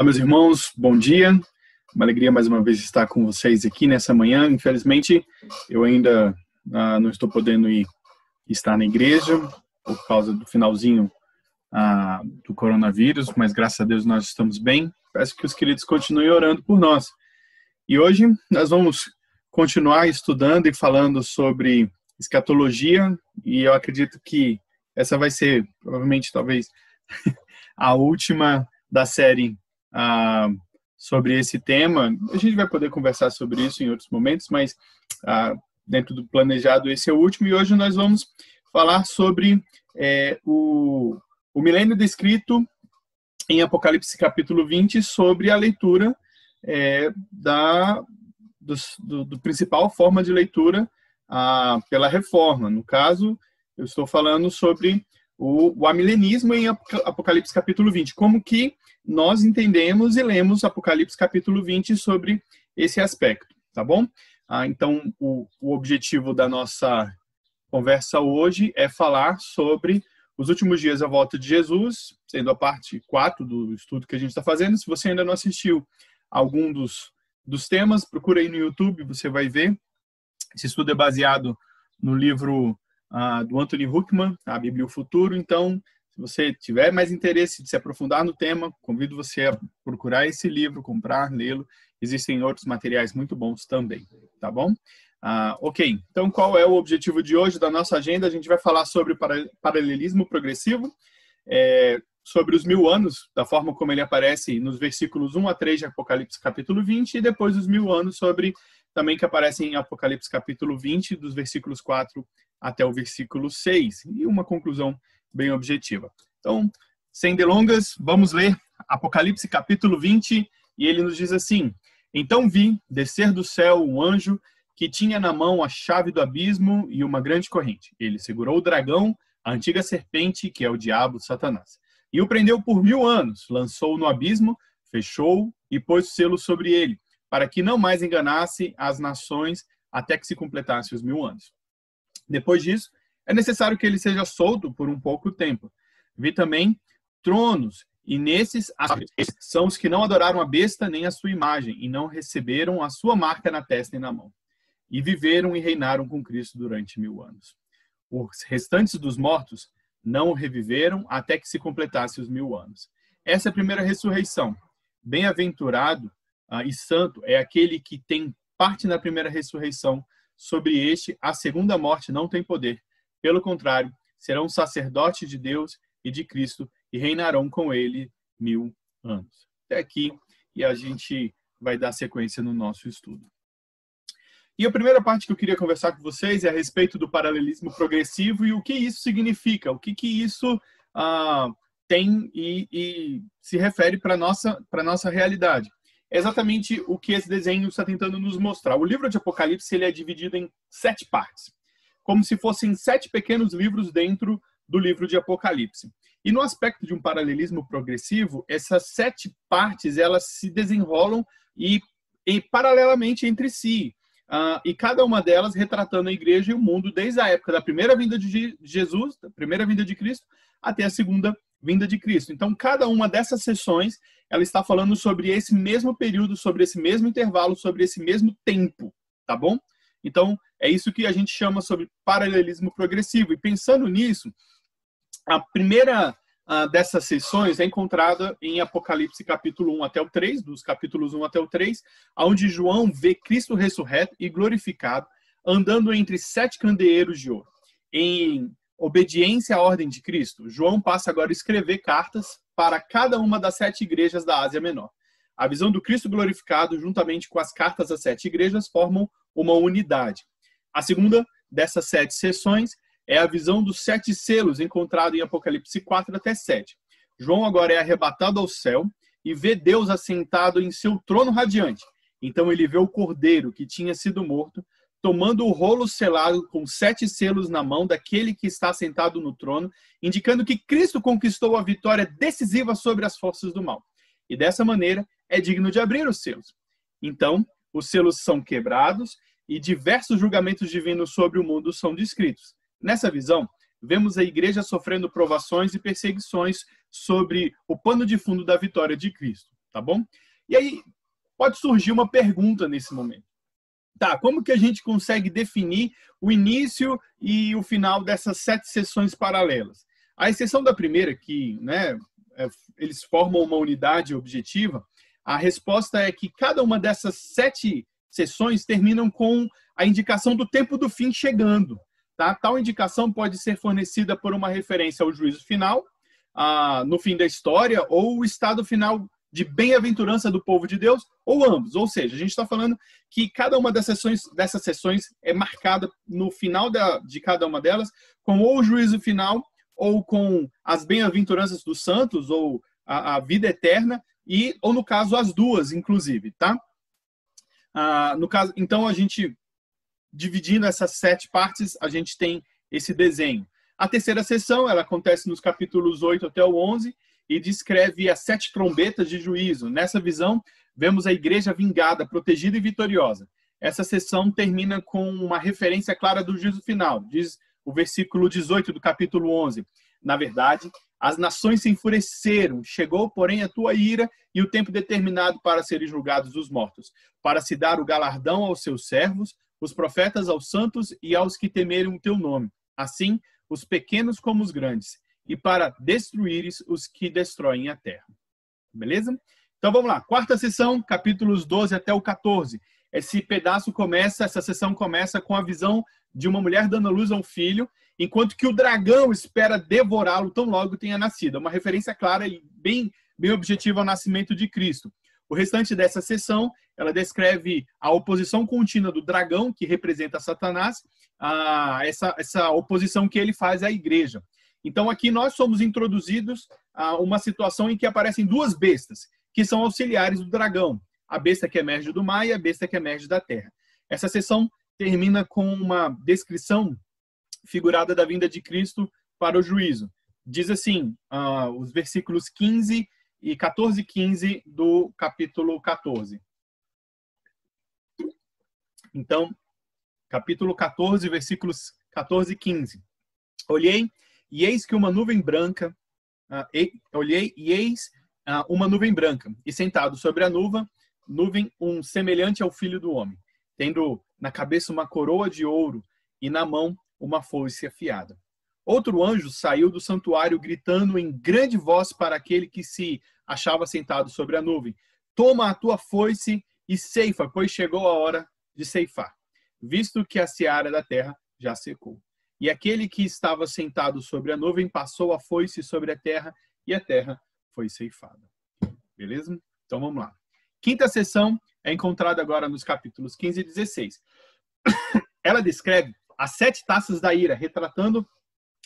Olá, meus irmãos, bom dia. Uma alegria mais uma vez estar com vocês aqui nessa manhã. Infelizmente, eu ainda não estou podendo estar na igreja por causa do finalzinho do coronavírus, mas graças a Deus nós estamos bem. Peço que os queridos continuem orando por nós. E hoje nós vamos continuar estudando e falando sobre escatologia, e eu acredito que essa vai ser, provavelmente, talvez, a última da série sobre esse tema. A gente vai poder conversar sobre isso em outros momentos, mas dentro do planejado esse é o último, e hoje nós vamos falar sobre o milênio descrito em Apocalipse capítulo 20, sobre a leitura do principal forma de leitura pela reforma. No caso, eu estou falando sobre o amilenismo em Apocalipse capítulo 20, como que nós entendemos e lemos Apocalipse capítulo 20 sobre esse aspecto, tá bom? Então, o objetivo da nossa conversa hoje é falar sobre os últimos dias da volta de Jesus, sendo a parte 4 do estudo que a gente está fazendo. Se você ainda não assistiu algum dos temas, procura aí no YouTube, você vai ver. Esse estudo é baseado no livro do Anthony Huckman, A Bíblia e o Futuro. Então, se você tiver mais interesse de se aprofundar no tema, convido você a procurar esse livro, comprar, lê-lo. Existem outros materiais muito bons também, tá bom? Ok, então qual é o objetivo de hoje da nossa agenda? A gente vai falar sobre paralelismo progressivo, sobre os 1000 anos, da forma como ele aparece nos versículos 1 a 3 de Apocalipse capítulo 20, e depois os 1000 anos também que aparecem em Apocalipse capítulo 20, dos versículos 4 até o versículo 6, e uma conclusão bem objetiva. Então, sem delongas, vamos ler Apocalipse capítulo 20, e ele nos diz assim: Então vi descer do céu um anjo que tinha na mão a chave do abismo e uma grande corrente. Ele segurou o dragão, a antiga serpente, que é o diabo, Satanás, e o prendeu por 1000 anos, lançou-o no abismo, fechou-o e pôs o selo sobre ele, para que não mais enganasse as nações até que se completasse os 1000 anos. Depois disso, é necessário que ele seja solto por um pouco tempo. Vi também tronos, e nesses são os que não adoraram a besta nem a sua imagem, e não receberam a sua marca na testa e na mão. E viveram e reinaram com Cristo durante 1000 anos. Os restantes dos mortos não reviveram até que se completasse os 1000 anos. Essa é a primeira ressurreição. Bem-aventurado e santo é aquele que tem parte na primeira ressurreição. Sobre este, a segunda morte não tem poder. Pelo contrário, serão sacerdotes de Deus e de Cristo e reinarão com ele 1000 anos. Até aqui, e a gente vai dar sequência no nosso estudo. E a primeira parte que eu queria conversar com vocês é a respeito do paralelismo progressivo e o que isso significa, o que isso tem e se refere para a nossa realidade. É exatamente o que esse desenho está tentando nos mostrar. O livro de Apocalipse ele é dividido em 7 partes, como se fossem 7 pequenos livros dentro do livro de Apocalipse. E no aspecto de um paralelismo progressivo, essas 7 partes elas se desenrolam e paralelamente entre si. E cada uma delas retratando a igreja e o mundo desde a época da primeira vinda de Jesus, da primeira vinda de Cristo, até a segunda vinda de Cristo. Então, cada uma dessas sessões, ela está falando sobre esse mesmo período, sobre esse mesmo intervalo, sobre esse mesmo tempo, tá bom? Então, é isso que a gente chama sobre paralelismo progressivo. E pensando nisso, a primeira dessas sessões é encontrada em Apocalipse capítulo 1 até o 3, dos capítulos 1 até o 3, onde João vê Cristo ressurreto e glorificado, andando entre 7 candeeiros de ouro. Em obediência à ordem de Cristo, João passa agora a escrever cartas para cada uma das 7 igrejas da Ásia Menor. A visão do Cristo glorificado, juntamente com as cartas às 7 igrejas, formam uma unidade. A segunda dessas 7 sessões é a visão dos 7 selos, encontrado em Apocalipse 4 até 7. João agora é arrebatado ao céu e vê Deus assentado em seu trono radiante. Então ele vê o cordeiro que tinha sido morto, tomando o rolo selado com 7 selos na mão daquele que está sentado no trono, indicando que Cristo conquistou a vitória decisiva sobre as forças do mal. E dessa maneira é digno de abrir os selos. Então, os selos são quebrados e diversos julgamentos divinos sobre o mundo são descritos. Nessa visão, vemos a igreja sofrendo provações e perseguições sobre o pano de fundo da vitória de Cristo. tá bom? E aí pode surgir uma pergunta nesse momento. Tá, como que a gente consegue definir o início e o final dessas 7 sessões paralelas? A exceção da primeira, que, né, eles formam uma unidade objetiva, a resposta é que cada uma dessas 7 sessões terminam com a indicação do tempo do fim chegando. Tá? Tal indicação pode ser fornecida por uma referência ao juízo final, no fim da história, ou o estado final de bem-aventurança do povo de Deus, ou ambos. Ou seja, a gente está falando que cada uma dessas sessões é marcada no final de cada uma delas com ou o juízo final, ou com as bem-aventuranças dos santos, ou a vida eterna, ou no caso as duas, inclusive. Tá? No caso, então, a gente, dividindo essas 7 partes, a gente tem esse desenho. A terceira sessão, ela acontece nos capítulos 8 até o 11, e descreve as 7 trombetas de juízo. Nessa visão, vemos a igreja vingada, protegida e vitoriosa. Essa sessão termina com uma referência clara do juízo final. Diz o versículo 18 do capítulo 11. Na verdade, as nações se enfureceram, chegou, porém, a tua ira e o tempo determinado para serem julgados os mortos, para se dar o galardão aos seus servos, os profetas aos santos e aos que temerem o teu nome. Assim, os pequenos como os grandes, e para destruíres os que destroem a terra. Beleza? Então vamos lá. Quarta sessão, capítulos 12 até o 14. Essa sessão começa com a visão de uma mulher dando à luz a um filho, enquanto que o dragão espera devorá-lo tão logo tenha nascido. É uma referência clara e bem objetiva ao nascimento de Cristo. O restante dessa sessão, ela descreve a oposição contínua do dragão, que representa Satanás, essa oposição que ele faz à igreja. Então, aqui nós somos introduzidos a uma situação em que aparecem 2 bestas, que são auxiliares do dragão. A besta que emerge do mar e a besta que emerge da terra. Essa sessão termina com uma descrição figurada da vinda de Cristo para o juízo. Diz assim, os versículos 15 e 14 e 15 do capítulo 14. Então, capítulo 14, versículos 14 e 15. Olhei, e eis que uma nuvem branca, uma nuvem branca, e sentado sobre a nuvem, um semelhante ao Filho do Homem, tendo na cabeça uma coroa de ouro e na mão uma foice afiada. Outro anjo saiu do santuário gritando em grande voz para aquele que se achava sentado sobre a nuvem: toma a tua foice e ceifa, pois chegou a hora de ceifar, visto que a seara da terra já secou. E aquele que estava sentado sobre a nuvem passou a foice sobre a terra, e a terra foi ceifada. Beleza? Então vamos lá. Quinta sessão é encontrada agora nos capítulos 15 e 16. Ela descreve as 7 taças da ira, retratando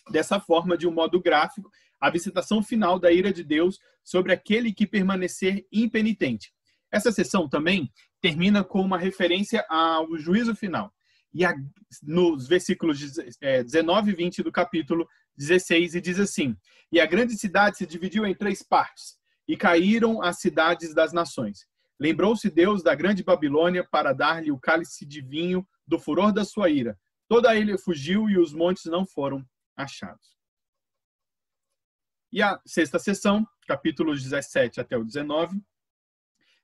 dessa forma, de um modo gráfico, a visitação final da ira de Deus sobre aquele que permanecer impenitente. Essa sessão também termina com uma referência ao juízo final. E nos versículos 19 e 20 do capítulo 16, e diz assim: e a grande cidade se dividiu em 3 partes, e caíram as cidades das nações. Lembrou-se Deus da grande Babilônia para dar-lhe o cálice de vinho do furor da sua ira. Toda a ilha fugiu e os montes não foram achados. E a sexta sessão, capítulos 17 até o 19,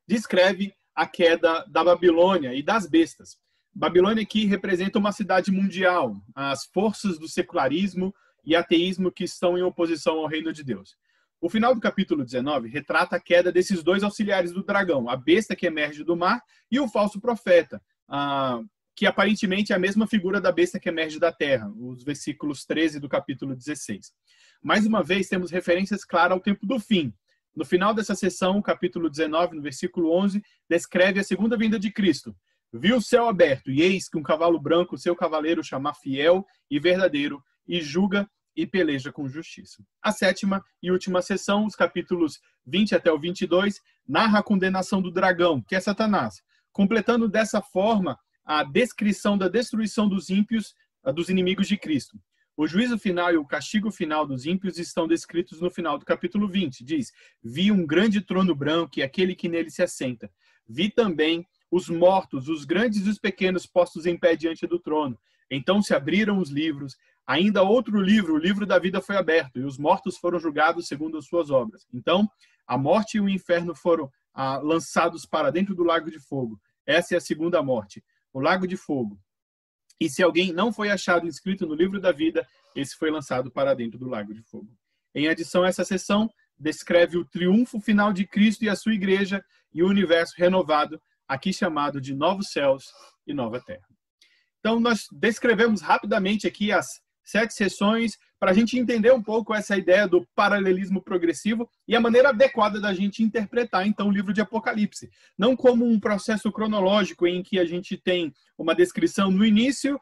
descreve a queda da Babilônia e das bestas. Babilônia aqui representa uma cidade mundial, as forças do secularismo e ateísmo que estão em oposição ao reino de Deus. O final do capítulo 19 retrata a queda desses 2 auxiliares do dragão, a besta que emerge do mar e o falso profeta, que aparentemente é a mesma figura da besta que emerge da terra, os versículos 13 do capítulo 16. Mais uma vez, temos referências claras ao tempo do fim. No final dessa sessão, o capítulo 19, no versículo 11, descreve a segunda vinda de Cristo. Viu o céu aberto, e eis que um cavalo branco, seu cavaleiro chama fiel e verdadeiro, e julga e peleja com justiça. A sétima e última sessão, os capítulos 20 até o 22, narra a condenação do dragão, que é Satanás, completando dessa forma a descrição da destruição dos ímpios, dos inimigos de Cristo. O juízo final e o castigo final dos ímpios estão descritos no final do capítulo 20. Diz: vi um grande trono branco e aquele que nele se assenta. Vi também os mortos, os grandes e os pequenos, postos em pé diante do trono. Então se abriram os livros. Ainda outro livro, o livro da vida, foi aberto, e os mortos foram julgados segundo as suas obras. Então, a morte e o inferno foram lançados para dentro do lago de fogo. Essa é a segunda morte, o lago de fogo. E se alguém não foi achado inscrito no livro da vida, esse foi lançado para dentro do lago de fogo. Em adição, essa seção descreve o triunfo final de Cristo e a sua igreja e o universo renovado, aqui chamado de novos céus e nova terra. Então, nós descrevemos rapidamente aqui as 7 sessões para a gente entender um pouco essa ideia do paralelismo progressivo e a maneira adequada da gente interpretar, então, o livro de Apocalipse. Não como um processo cronológico em que a gente tem uma descrição no início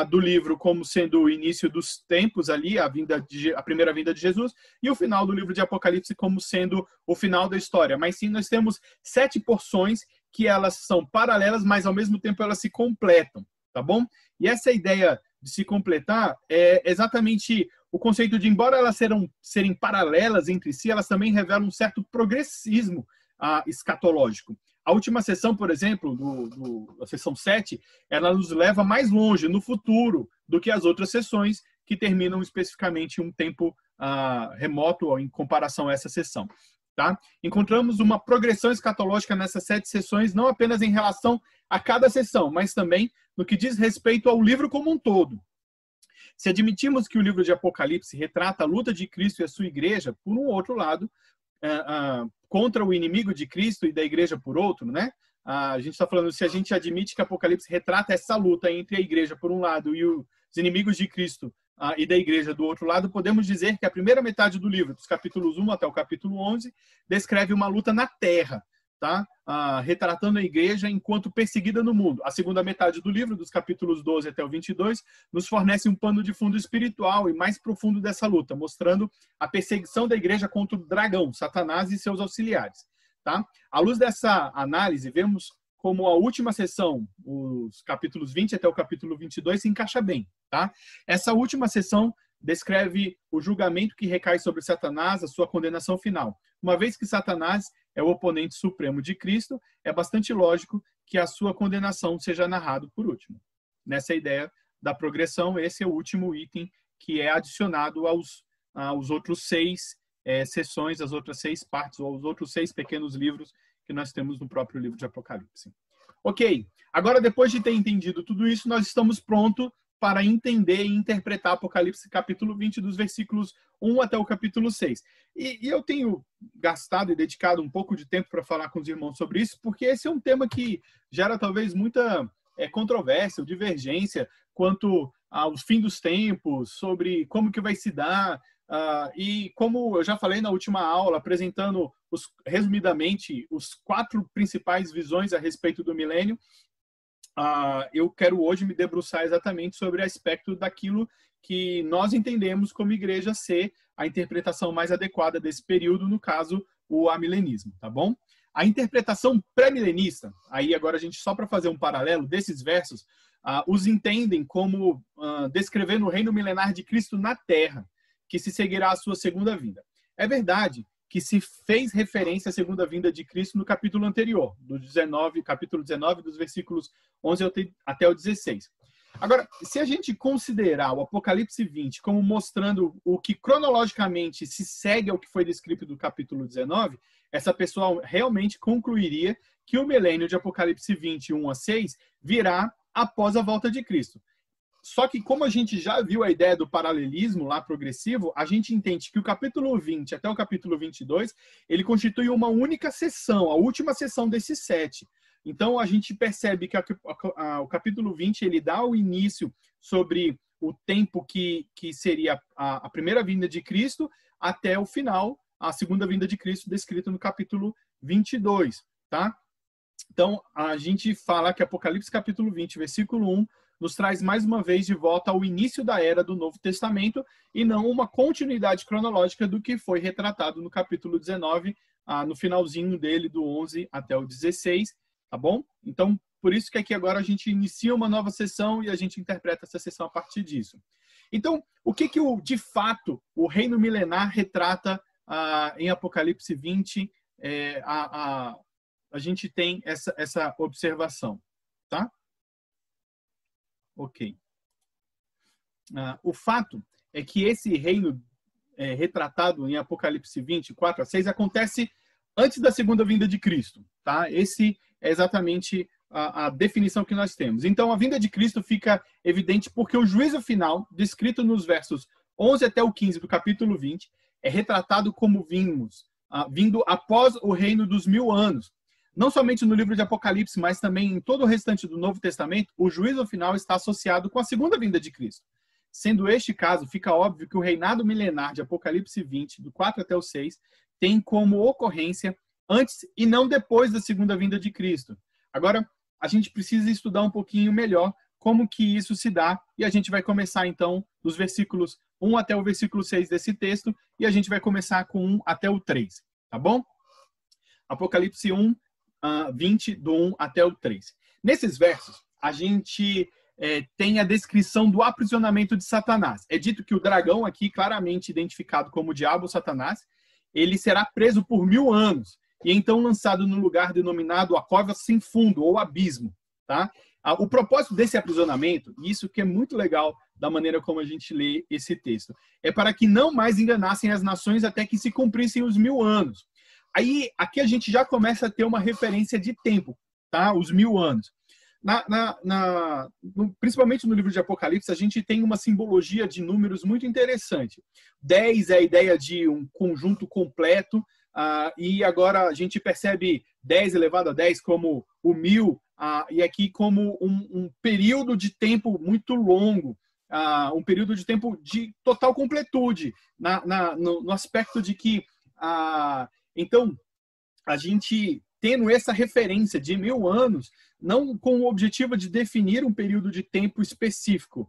do livro como sendo o início dos tempos ali, a primeira vinda de Jesus, e o final do livro de Apocalipse como sendo o final da história. Mas sim, nós temos 7 porções que elas são paralelas, mas ao mesmo tempo elas se completam, tá bom? E essa ideia de se completar é exatamente o conceito de, embora elas serem paralelas entre si, elas também revelam um certo progressismo escatológico. A última sessão, por exemplo, a sessão 7, ela nos leva mais longe, no futuro, do que as outras sessões que terminam especificamente um tempo remoto em comparação a essa sessão. Tá? Encontramos uma progressão escatológica nessas 7 sessões, não apenas em relação a cada sessão, mas também no que diz respeito ao livro como um todo. Se admitimos que o livro de Apocalipse retrata a luta de Cristo e a sua igreja, por um outro lado, contra o inimigo de Cristo e da igreja por outro, né? A gente está falando, se a gente admite que Apocalipse retrata essa luta entre a igreja por um lado e os inimigos de Cristo e da igreja do outro lado, podemos dizer que a primeira metade do livro, dos capítulos 1 até o capítulo 11, descreve uma luta na terra, tá? Retratando a igreja enquanto perseguida no mundo. A segunda metade do livro, dos capítulos 12 até o 22, nos fornece um pano de fundo espiritual e mais profundo dessa luta, mostrando a perseguição da igreja contra o dragão, Satanás e seus auxiliares. Tá? À luz dessa análise, vemos como a última sessão, os capítulos 20 até o capítulo 22, se encaixa bem. Tá? Essa última sessão descreve o julgamento que recai sobre Satanás, a sua condenação final. Uma vez que Satanás é o oponente supremo de Cristo, é bastante lógico que a sua condenação seja narrado por último. Nessa ideia da progressão, esse é o último item que é adicionado aos outros 6 sessões, as outras 6 partes, ou aos outros 6 pequenos livros que nós temos no próprio livro de Apocalipse. Ok, agora depois de ter entendido tudo isso, nós estamos prontos para entender e interpretar Apocalipse capítulo 20, dos versículos 1 até o capítulo 6. E eu tenho gastado e dedicado um pouco de tempo para falar com os irmãos sobre isso, porque esse é um tema que gera talvez muita controvérsia ou divergência quanto aos fim dos tempos, sobre como que vai se dar, e como eu já falei na última aula, apresentando resumidamente os 4 principais visões a respeito do milênio, eu quero hoje me debruçar exatamente sobre o aspecto daquilo que nós entendemos como igreja ser a interpretação mais adequada desse período, no caso, o amilenismo, tá bom? A interpretação pré-milenista, aí agora a gente só para fazer um paralelo desses versos, os entendem como descrevendo o reino milenar de Cristo na Terra, que se seguirá a sua segunda vinda. É verdade que se fez referência à segunda vinda de Cristo no capítulo anterior, capítulo 19, dos versículos 11 até o 16. Agora, se a gente considerar o Apocalipse 20 como mostrando o que cronologicamente se segue ao que foi descrito do capítulo 19, essa pessoa realmente concluiria que o milênio de Apocalipse 21 a 6 virá após a volta de Cristo. Só que, como a gente já viu a ideia do paralelismo lá progressivo, a gente entende que o capítulo 20 até o capítulo 22, ele constitui uma única sessão, a última sessão desses 7. Então, a gente percebe que o capítulo 20, ele dá o início sobre o tempo que seria a primeira vinda de Cristo até o final, a segunda vinda de Cristo, descrito no capítulo 22, tá? Então, a gente fala que Apocalipse capítulo 20, versículo 1, nos traz mais uma vez de volta ao início da era do Novo Testamento e não uma continuidade cronológica do que foi retratado no capítulo 19, no finalzinho dele, do 11 até o 16, tá bom? Então, por isso que aqui agora a gente inicia uma nova sessão e a gente interpreta essa sessão a partir disso. Então, o que de fato o reino milenar retrata em Apocalipse 20? A gente tem essa observação, tá? Ok. O fato é que esse reino retratado em Apocalipse 20, 4 a 6, acontece antes da segunda vinda de Cristo. Tá? Esse é exatamente a definição que nós temos. Então, a vinda de Cristo fica evidente porque o juízo final, descrito nos versos 11 até o 15 do capítulo 20, é retratado como vindo após o reino dos 1000 anos. Não somente no livro de Apocalipse, mas também em todo o restante do Novo Testamento, o juízo final está associado com a segunda vinda de Cristo. Sendo este caso, fica óbvio que o reinado milenar de Apocalipse 20, do 4 até o 6, tem como ocorrência antes e não depois da segunda vinda de Cristo. Agora, a gente precisa estudar um pouquinho melhor como que isso se dá, e a gente vai começar, então, dos versículos 1 até o versículo 6 desse texto, e a gente vai começar com 1 até o 3, tá bom? Apocalipse 1, 20, do 1 até o 3. Nesses versos, a gente tem a descrição do aprisionamento de Satanás. É dito que o dragão, aqui claramente identificado como o diabo Satanás, ele será preso por 1000 anos, e então lançado no lugar denominado a cova sem fundo, ou abismo. Tá? O propósito desse aprisionamento, e isso que é muito legal da maneira como a gente lê esse texto, é para que não mais enganassem as nações até que se cumprissem os 1000 anos. Aí, aqui a gente já começa a ter uma referência de tempo, tá? Os 1000 anos. Principalmente no livro de Apocalipse, a gente tem uma simbologia de números muito interessante. 10 é a ideia de um conjunto completo, e agora a gente percebe 10 elevado a 10 como o 1000, e aqui como um período de tempo muito longo, um período de tempo de total completude, no aspecto de que, então, a gente tendo essa referência de 1000 anos, não com o objetivo de definir um período de tempo específico,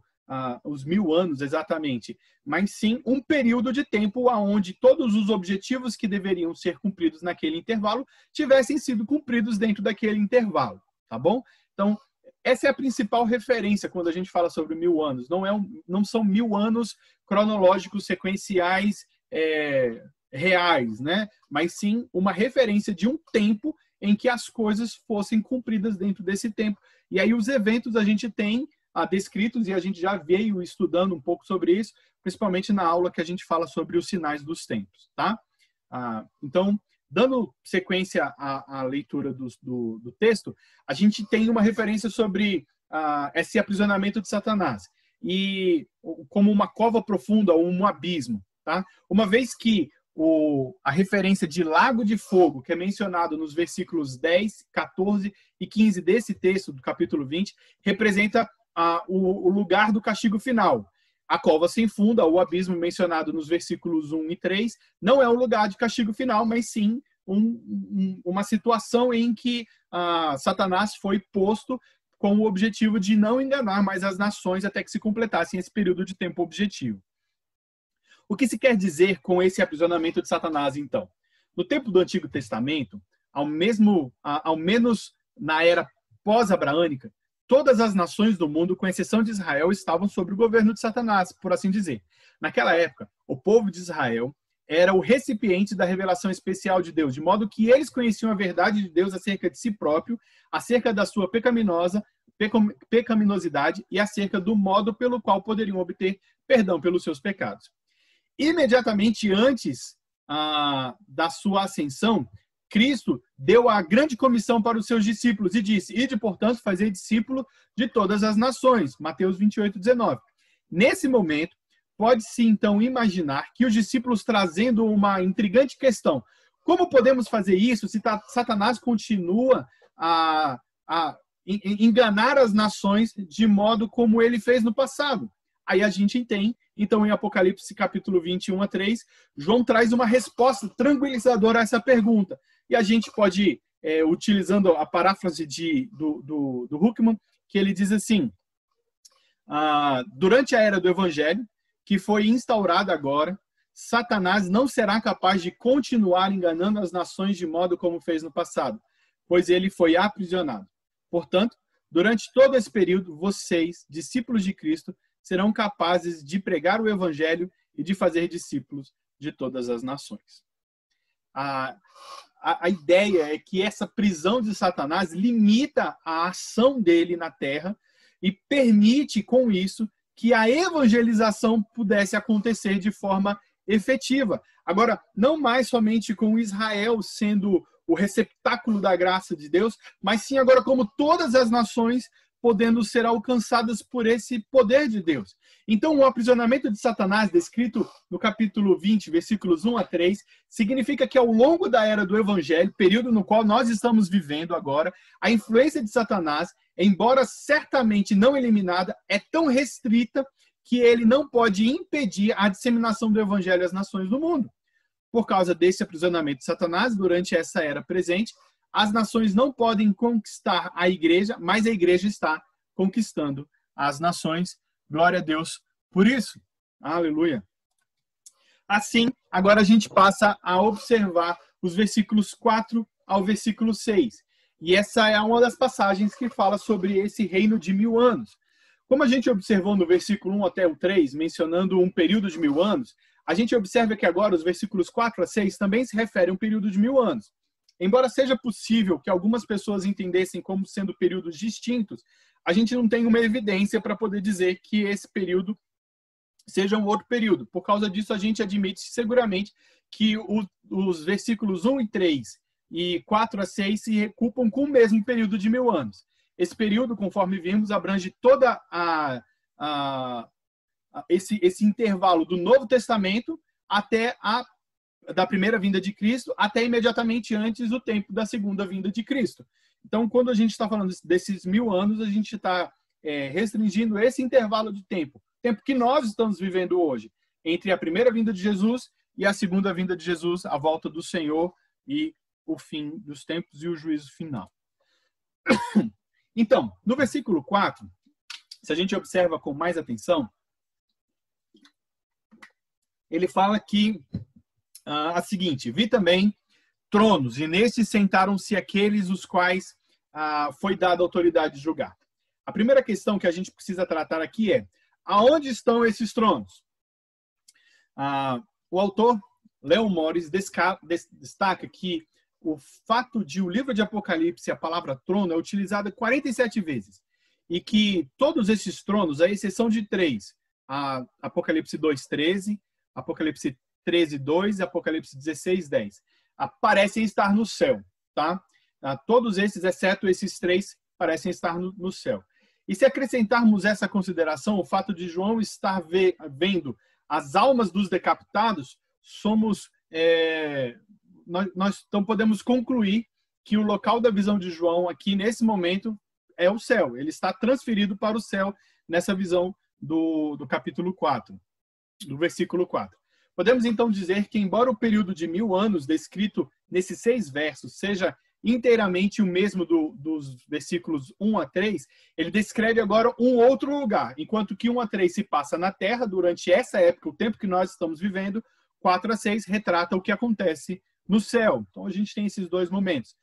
os 1000 anos exatamente, mas sim um período de tempo onde todos os objetivos que deveriam ser cumpridos naquele intervalo tivessem sido cumpridos dentro daquele intervalo, tá bom? Então, essa é a principal referência quando a gente fala sobre 1000 anos. Não são 1000 anos cronológicos sequenciais reais, né? Mas sim uma referência de um tempo em que as coisas fossem cumpridas dentro desse tempo. E aí os eventos a gente tem descritos, e a gente já veio estudando um pouco sobre isso, principalmente na aula que a gente fala sobre os sinais dos tempos, tá? Então, dando sequência à leitura do texto, a gente tem uma referência sobre esse aprisionamento de Satanás, e como uma cova profunda, ou um abismo, tá? Uma vez que a referência de lago de fogo, que é mencionado nos versículos 10, 14 e 15 desse texto, do capítulo 20, representa o lugar do castigo final. A cova sem fundo, o abismo mencionado nos versículos 1 e 3, não é um lugar de castigo final, mas sim uma situação em que Satanás foi posto com o objetivo de não enganar mais as nações até que se completassem esse período de tempo objetivo. O que se quer dizer com esse aprisionamento de Satanás, então? No tempo do Antigo Testamento, ao menos na era pós-abraânica, todas as nações do mundo, com exceção de Israel, estavam sob o governo de Satanás, por assim dizer. Naquela época, o povo de Israel era o recipiente da revelação especial de Deus, de modo que eles conheciam a verdade de Deus acerca de si próprio, acerca da sua pecaminosidade e acerca do modo pelo qual poderiam obter perdão pelos seus pecados. Imediatamente antes da sua ascensão, Cristo deu a grande comissão para os seus discípulos e disse: ide, portanto, fazer discípulo de todas as nações. Mateus 28, 19. Nesse momento, pode-se então imaginar que os discípulos trazendo uma intrigante questão: como podemos fazer isso se Satanás continua a enganar as nações de modo como ele fez no passado? Aí a gente tem, então, em Apocalipse capítulo 21 a 3, João traz uma resposta tranquilizadora a essa pergunta. E a gente pode, utilizando a paráfrase do Huckman, que ele diz assim: durante a era do Evangelho, que foi instaurada agora, Satanás não será capaz de continuar enganando as nações de modo como fez no passado, pois ele foi aprisionado. Portanto, durante todo esse período, vocês, discípulos de Cristo, serão capazes de pregar o Evangelho e de fazer discípulos de todas as nações. A ideia é que essa prisão de Satanás limita a ação dele na terra e permite, com isso, que a evangelização pudesse acontecer de forma efetiva. Agora, não mais somente com Israel sendo o receptáculo da graça de Deus, mas sim agora como todas as nações podendo ser alcançadas por esse poder de Deus. Então, o aprisionamento de Satanás, descrito no capítulo 20, versículos 1 a 3, significa que ao longo da era do Evangelho, período no qual nós estamos vivendo agora, a influência de Satanás, embora certamente não eliminada, é tão restrita que ele não pode impedir a disseminação do Evangelho às nações do mundo. Por causa desse aprisionamento de Satanás, durante essa era presente, as nações não podem conquistar a igreja, mas a igreja está conquistando as nações. Glória a Deus por isso. Aleluia. Assim, agora a gente passa a observar os versículos 4 ao versículo 6. E essa é uma das passagens que fala sobre esse reino de 1000 anos. Como a gente observou no versículo 1 até o 3, mencionando um período de 1000 anos, a gente observa que agora os versículos 4 a 6 também se referem a um período de 1000 anos. Embora seja possível que algumas pessoas entendessem como sendo períodos distintos, a gente não tem uma evidência para poder dizer que esse período seja um outro período. Por causa disso, a gente admite seguramente que os versículos 1 e 3 e 4 a 6 se recupam com o mesmo período de 1000 anos. Esse período, conforme vimos, abrange toda esse intervalo do Novo Testamento até da primeira vinda de Cristo, até imediatamente antes do tempo da segunda vinda de Cristo. Então, quando a gente está falando desses 1000 anos, a gente está restringindo esse intervalo de tempo que nós estamos vivendo hoje, entre a primeira vinda de Jesus e a segunda vinda de Jesus, a volta do Senhor e o fim dos tempos e o juízo final. Então, no versículo 4, se a gente observa com mais atenção, ele fala que a seguinte: vi também tronos, e nestes sentaram-se aqueles os quais foi dada autoridade de julgar. A primeira questão que a gente precisa tratar aqui é: aonde estão esses tronos? O autor, Leon Morris, destaca que o fato de o livro de Apocalipse, a palavra trono, é utilizada 47 vezes. E que todos esses tronos, à exceção de 3, Apocalipse 2:13, Apocalipse 13:2 e Apocalipse 16:10, parecem estar no céu. Tá? Todos esses, exceto esses 3, parecem estar no céu. E se acrescentarmos essa consideração, o fato de João estar vendo as almas dos decapitados, nós então podemos concluir que o local da visão de João aqui, nesse momento, é o céu. Ele está transferido para o céu nessa visão do capítulo 4, do versículo 4. Podemos então dizer que, embora o período de 1000 anos descrito nesses 6 versos seja inteiramente o mesmo dos versículos 1 a 3, ele descreve agora um outro lugar. Enquanto que 1 a 3 se passa na Terra durante essa época, o tempo que nós estamos vivendo, 4 a 6 retrata o que acontece no céu. Então a gente tem esses dois momentos.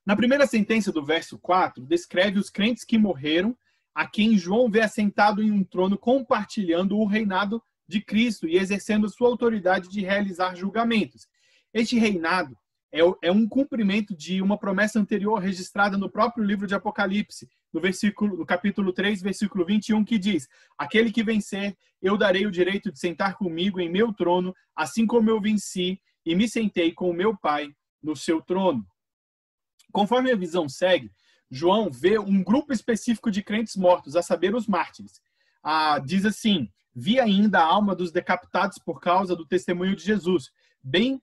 Na primeira sentença do verso 4, descreve os crentes que morreram, a quem João vê assentado em um trono compartilhando o reinado de Cristo e exercendo sua autoridade de realizar julgamentos. Este reinado é um cumprimento de uma promessa anterior registrada no próprio livro de Apocalipse, no capítulo 3, versículo 21, que diz: aquele que vencer, eu darei o direito de sentar comigo em meu trono, assim como eu venci e me sentei com o meu Pai no seu trono. Conforme a visão segue, João vê um grupo específico de crentes mortos, a saber, os mártires. Diz assim: vi ainda a alma dos decapitados por causa do testemunho de Jesus, bem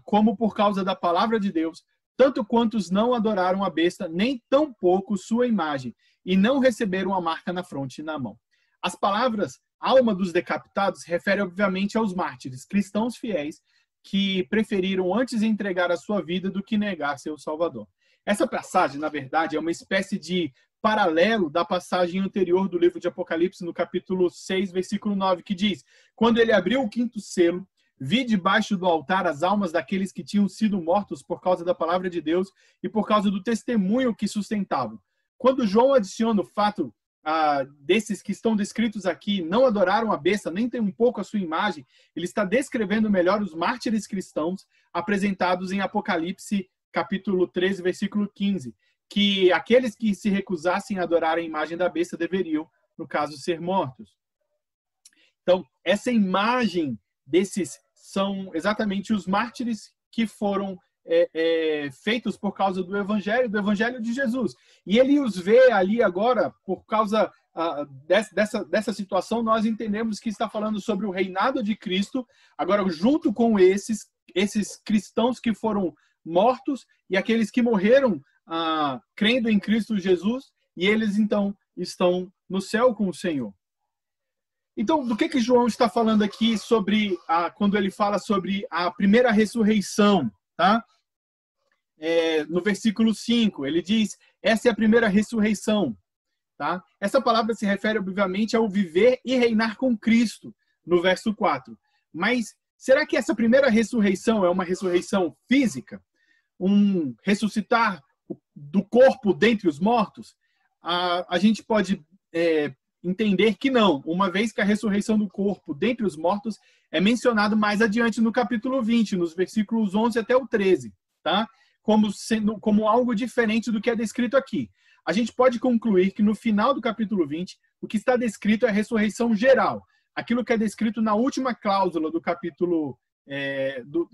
como por causa da palavra de Deus, tanto quantos não adoraram a besta, nem tampouco sua imagem, e não receberam a marca na fronte e na mão. As palavras alma dos decapitados refere obviamente aos mártires, cristãos fiéis, que preferiram antes entregar a sua vida do que negar seu Salvador. Essa passagem, na verdade, é uma espécie de paralelo da passagem anterior do livro de Apocalipse, no capítulo 6, versículo 9, que diz: quando ele abriu o 5º selo, vi debaixo do altar as almas daqueles que tinham sido mortos por causa da palavra de Deus e por causa do testemunho que sustentavam. Quando João adiciona o fato desses que estão descritos aqui, não adoraram a besta, nem tem um pouco a sua imagem, ele está descrevendo melhor os mártires cristãos apresentados em Apocalipse, capítulo 13, versículo 15, que aqueles que se recusassem a adorar a imagem da besta deveriam, no caso, ser mortos. Então, essa imagem desses são exatamente os mártires que foram feitos por causa do Evangelho de Jesus. E ele os vê ali agora, por causa dessa situação, nós entendemos que está falando sobre o reinado de Cristo, agora junto com esses cristãos que foram mortos e aqueles que morreram crendo em Cristo Jesus, e eles então estão no céu com o Senhor. Então, do que João está falando aqui sobre quando ele fala sobre a primeira ressurreição, tá? No versículo 5, ele diz, essa é a primeira ressurreição. Tá? Essa palavra se refere, obviamente, ao viver e reinar com Cristo, no verso 4. Mas será que essa primeira ressurreição é uma ressurreição física? Um ressuscitar do corpo dentre os mortos? A gente pode entender que não, uma vez que a ressurreição do corpo dentre os mortos é mencionado mais adiante no capítulo 20, nos versículos 11 até o 13, tá? Como algo diferente do que é descrito aqui. A gente pode concluir que no final do capítulo 20, o que está descrito é a ressurreição geral. Aquilo que é descrito na última cláusula do capítulo,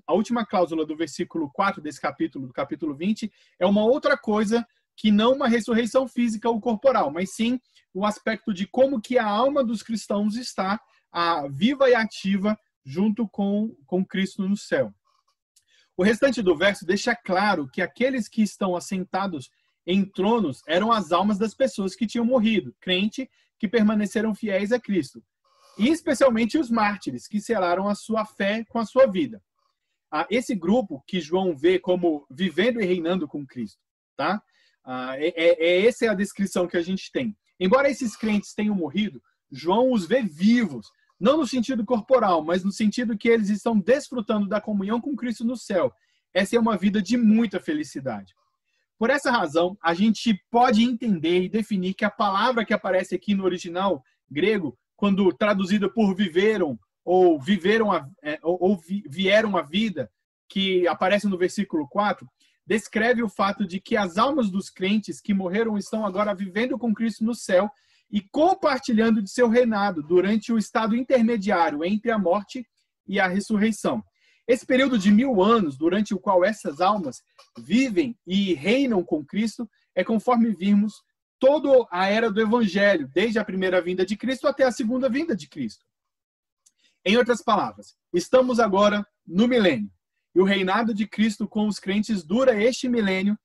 a última cláusula do versículo 4 desse capítulo, do capítulo 20, é uma outra coisa que não uma ressurreição física ou corporal, mas sim o aspecto de como que a alma dos cristãos está viva e ativa junto com Cristo no céu. O restante do verso deixa claro que aqueles que estão assentados em tronos eram as almas das pessoas que tinham morrido, crente, que permaneceram fiéis a Cristo. E especialmente os mártires, que selaram a sua fé com a sua vida. Esse grupo que João vê como vivendo e reinando com Cristo. Tá? Essa é a descrição que a gente tem. Embora esses crentes tenham morrido, João os vê vivos, não no sentido corporal, mas no sentido que eles estão desfrutando da comunhão com Cristo no céu. Essa é uma vida de muita felicidade. Por essa razão, a gente pode entender e definir que a palavra que aparece aqui no original grego, quando traduzida por viveram ou vieram à vida, que aparece no versículo 4, descreve o fato de que as almas dos crentes que morreram estão agora vivendo com Cristo no céu e compartilhando de seu reinado durante o estado intermediário entre a morte e a ressurreição. Esse período de 1000 anos, durante o qual essas almas vivem e reinam com Cristo, é conforme vimos toda a era do Evangelho, desde a primeira vinda de Cristo até a segunda vinda de Cristo. Em outras palavras, estamos agora no milênio. E o reinado de Cristo com os crentes dura este milênio,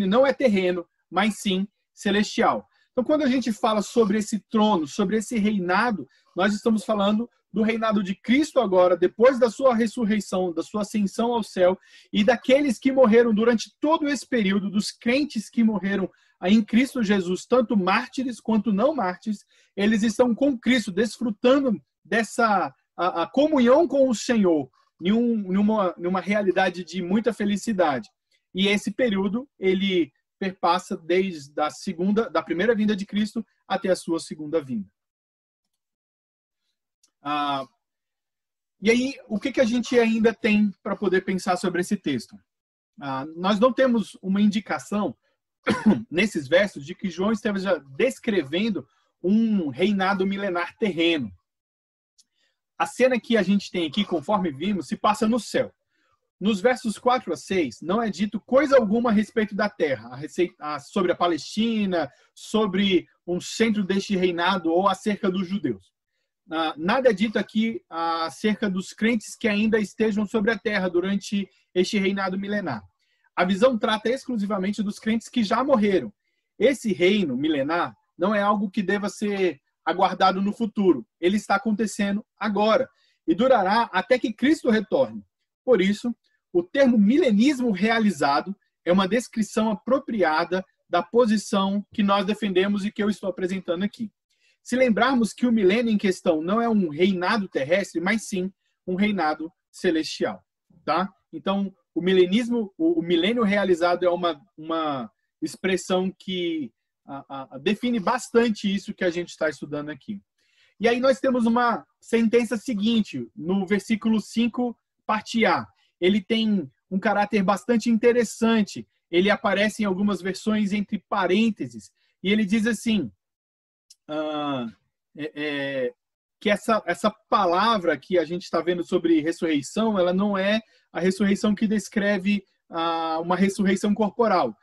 não é terreno, mas sim celestial. Então, quando a gente fala sobre esse trono, sobre esse reinado, nós estamos falando do reinado de Cristo agora, depois da sua ressurreição, da sua ascensão ao céu, e daqueles que morreram durante todo esse período, dos crentes que morreram em Cristo Jesus, tanto mártires quanto não mártires, eles estão com Cristo, desfrutando dessa a comunhão com o Senhor, numa realidade de muita felicidade. E esse período, ele perpassa desde da primeira vinda de Cristo até a sua segunda vinda. E aí, o que a gente ainda tem para poder pensar sobre esse texto? Nós não temos uma indicação nesses versos de que João esteja descrevendo um reinado milenar terreno. A cena que a gente tem aqui, conforme vimos, se passa no céu. Nos versos 4 a 6, não é dito coisa alguma a respeito da terra, sobre a Palestina, sobre um centro deste reinado ou acerca dos judeus. Nada é dito aqui acerca dos crentes que ainda estejam sobre a terra durante este reinado milenar. A visão trata exclusivamente dos crentes que já morreram. Esse reino milenar não é algo que deva ser aguardado no futuro. Ele está acontecendo agora e durará até que Cristo retorne. Por isso, o termo milenismo realizado é uma descrição apropriada da posição que nós defendemos e que eu estou apresentando aqui. Se lembrarmos que o milênio em questão não é um reinado terrestre, mas sim um reinado celestial, tá? Então, o milênio realizado é uma expressão que define bastante isso que a gente está estudando aqui. E aí nós temos uma sentença seguinte, no versículo 5, parte A. Ele tem um caráter bastante interessante. Ele aparece em algumas versões entre parênteses. E ele diz assim, que essa palavra que a gente está vendo sobre ressurreição, ela não é a ressurreição que descreve uma ressurreição corporal.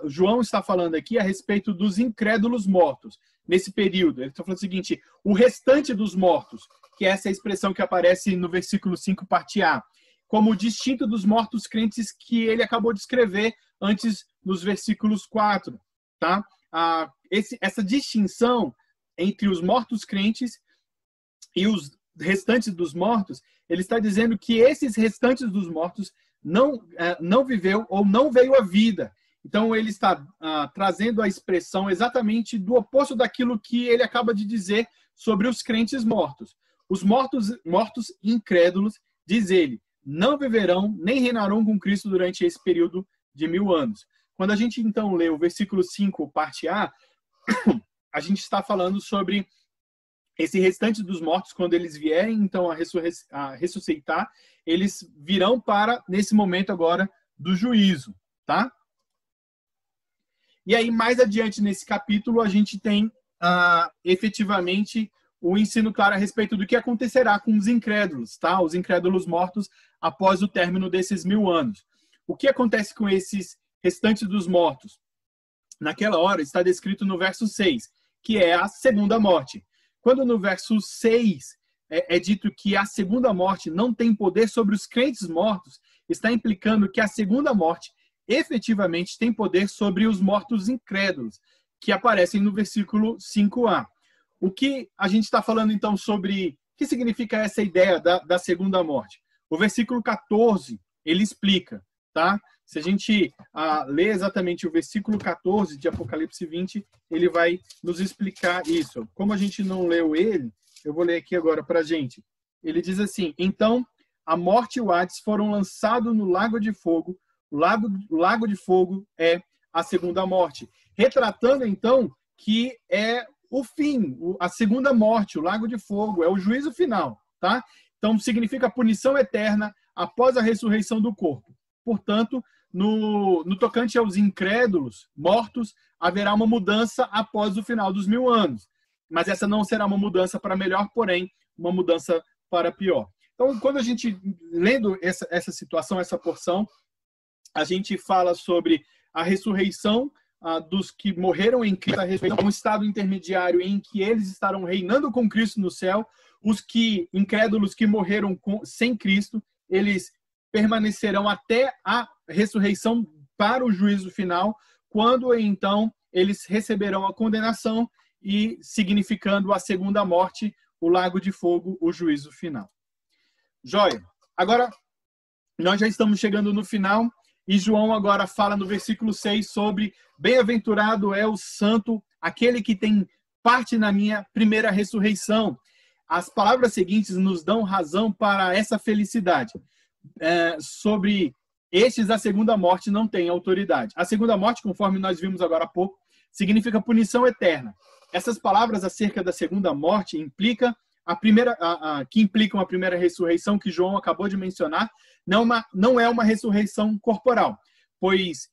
João está falando aqui a respeito dos incrédulos mortos nesse período. Ele está falando o seguinte: o restante dos mortos, que é essa expressão que aparece no versículo 5, parte A, como distinto dos mortos crentes que ele acabou de escrever antes nos versículos 4. Tá? Essa distinção entre os mortos crentes e os restantes dos mortos, ele está dizendo que esses restantes dos mortos não viveu ou não veio à vida. Então, ele está trazendo a expressão exatamente do oposto daquilo que ele acaba de dizer sobre os crentes mortos. Os mortos incrédulos, diz ele, não viverão nem reinarão com Cristo durante esse período de 1000 anos. Quando a gente, então, lê o versículo 5, parte A, a gente está falando sobre esse restante dos mortos, quando eles vierem, então, a ressuscitar, eles virão para, nesse momento agora, do juízo, tá? E aí, mais adiante nesse capítulo, a gente tem efetivamente o ensino claro a respeito do que acontecerá com os incrédulos, tá? Os incrédulos mortos após o término desses 1000 anos. O que acontece com esses restantes dos mortos? Naquela hora, está descrito no verso 6, que é a segunda morte. Quando no verso 6 é dito que a segunda morte não tem poder sobre os crentes mortos, está implicando que a segunda morte efetivamente tem poder sobre os mortos incrédulos, que aparecem no versículo 5a. O que a gente está falando, então, sobre o que significa essa ideia da segunda morte? O versículo 14, ele explica, tá? Se a gente ler exatamente o versículo 14 de Apocalipse 20, ele vai nos explicar isso. Como a gente não leu ele, eu vou ler aqui agora para a gente. Ele diz assim: então, a morte e o Hades foram lançados no lago de fogo. O lago de fogo é a segunda morte. Retratando, então, que é o fim, a segunda morte, o lago de fogo, é o juízo final, tá? Então, significa punição eterna após a ressurreição do corpo. Portanto, no tocante aos incrédulos mortos, haverá uma mudança após o final dos 1000 anos. Mas essa não será uma mudança para melhor, porém, uma mudança para pior. Então, quando a gente, lendo essa situação, essa porção, a gente fala sobre a ressurreição dos que morreram em Cristo, um estado intermediário em que eles estarão reinando com Cristo no céu. Os incrédulos que morreram sem Cristo, eles permanecerão até a ressurreição para o juízo final, quando então eles receberão a condenação e significando a segunda morte, o lago de fogo, o juízo final. Joia. Agora, nós já estamos chegando no final e João agora fala no versículo 6 sobre bem-aventurado é o santo, aquele que tem parte na minha primeira ressurreição. As palavras seguintes nos dão razão para essa felicidade. Sobre estes, a segunda morte não tem autoridade. A segunda morte, conforme nós vimos agora há pouco, significa punição eterna. Essas palavras acerca da segunda morte implicam que implicam a primeira ressurreição que João acabou de mencionar, não é uma ressurreição corporal, pois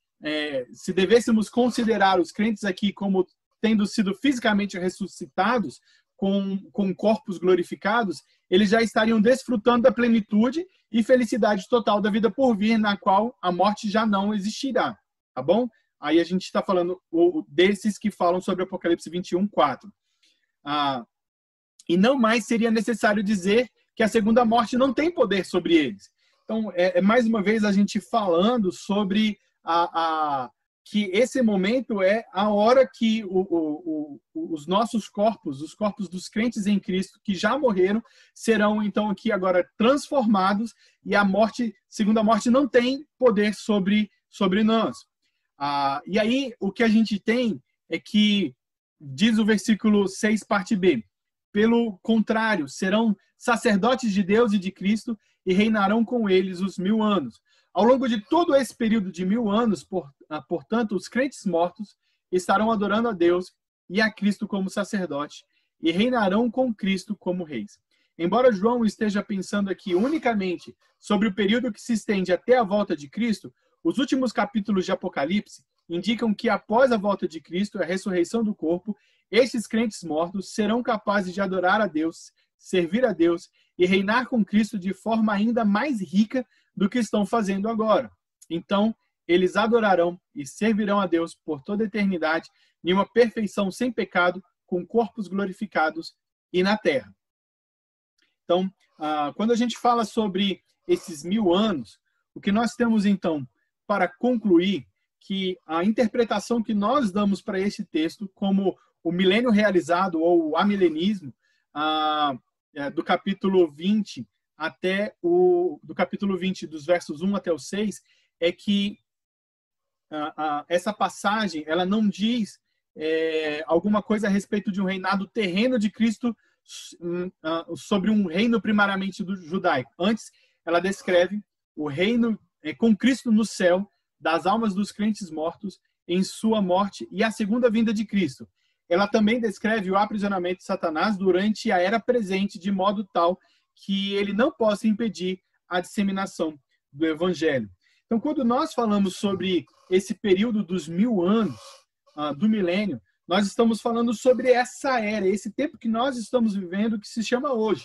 se devêssemos considerar os crentes aqui como tendo sido fisicamente ressuscitados, com corpos glorificados, eles já estariam desfrutando da plenitude e felicidade total da vida por vir, na qual a morte já não existirá, tá bom? Aí a gente está falando desses que falam sobre Apocalipse 21, 4. E não mais seria necessário dizer que a segunda morte não tem poder sobre eles. Então, mais uma vez a gente falando sobre que esse momento é a hora que os nossos corpos, os corpos dos crentes em Cristo que já morreram, serão então aqui agora transformados e a segunda morte não tem poder sobre nós. E aí o que a gente tem é que, diz o versículo 6, parte B, pelo contrário, serão sacerdotes de Deus e de Cristo e reinarão com eles os 1000 anos. Ao longo de todo esse período de 1000 anos, portanto, os crentes mortos estarão adorando a Deus e a Cristo como sacerdote e reinarão com Cristo como reis. Embora João esteja pensando aqui unicamente sobre o período que se estende até a volta de Cristo, os últimos capítulos de Apocalipse indicam que após a volta de Cristo, a ressurreição do corpo, estes crentes mortos serão capazes de adorar a Deus, servir a Deus e reinar com Cristo de forma ainda mais rica do que estão fazendo agora. Então, eles adorarão e servirão a Deus por toda a eternidade em uma perfeição sem pecado, com corpos glorificados e na terra. Então, quando a gente fala sobre esses 1000 anos, o que nós temos, então, para concluir, que a interpretação que nós damos para esse texto, como o milênio realizado, ou o amilenismo, do capítulo 20 do capítulo 20, dos versos 1 até o 6, é que essa passagem, ela não diz alguma coisa a respeito de um reinado terreno de Cristo sobre um reino primariamente do judaico. Antes, ela descreve o reino com Cristo no céu, das almas dos crentes mortos em sua morte e a segunda vinda de Cristo. Ela também descreve o aprisionamento de Satanás durante a era presente, de modo tal que ele não possa impedir a disseminação do evangelho. Então, quando nós falamos sobre esse período dos 1000 anos do milênio, nós estamos falando sobre essa era, esse tempo que nós estamos vivendo, que se chama hoje.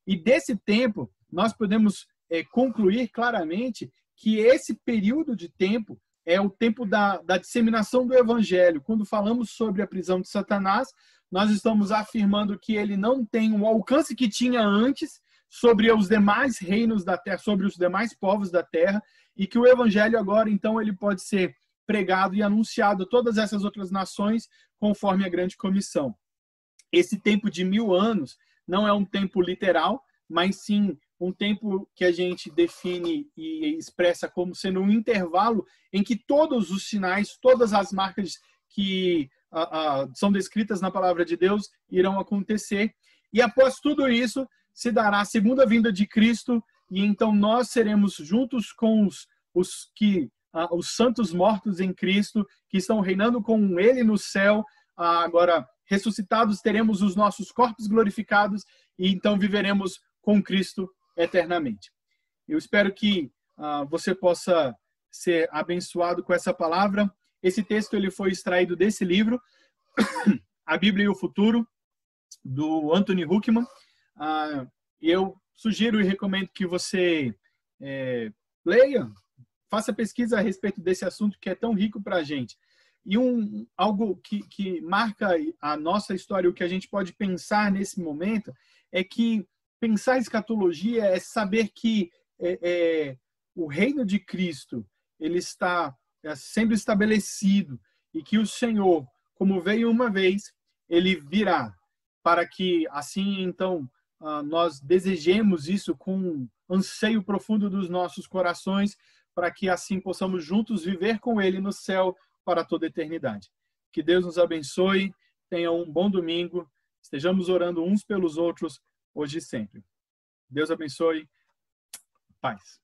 E desse tempo, nós podemos concluir claramente que esse período de tempo é o tempo da disseminação do evangelho. Quando falamos sobre a prisão de Satanás, nós estamos afirmando que ele não tem o alcance que tinha antes sobre os demais reinos da terra, sobre os demais povos da terra, e que o evangelho agora, então, ele pode ser pregado e anunciado a todas essas outras nações, conforme a grande comissão. Esse tempo de 1000 anos não é um tempo literal, mas sim um tempo que a gente define e expressa como sendo um intervalo em que todos os sinais, todas as marcas que são descritas na palavra de Deus irão acontecer. E após tudo isso, se dará a segunda vinda de Cristo, e então nós seremos juntos com os santos mortos em Cristo, que estão reinando com Ele no céu. Agora, ressuscitados, teremos os nossos corpos glorificados, e então viveremos com Cristo eternamente. Eu espero que você possa ser abençoado com essa palavra. Esse texto ele foi extraído desse livro, A Bíblia e o Futuro, do Anthony Huckman. E eu sugiro e recomendo que você leia, faça pesquisa a respeito desse assunto que é tão rico para a gente. E algo que marca a nossa história, o que a gente pode pensar nesse momento, é que pensar escatologia é saber que o reino de Cristo ele está sendo estabelecido e que o Senhor, como veio uma vez, ele virá, para que assim, então, nós desejemos isso com um anseio profundo dos nossos corações, para que assim possamos juntos viver com ele no céu para toda a eternidade. Que Deus nos abençoe, tenha um bom domingo, estejamos orando uns pelos outros, hoje e sempre. Deus abençoe. Paz.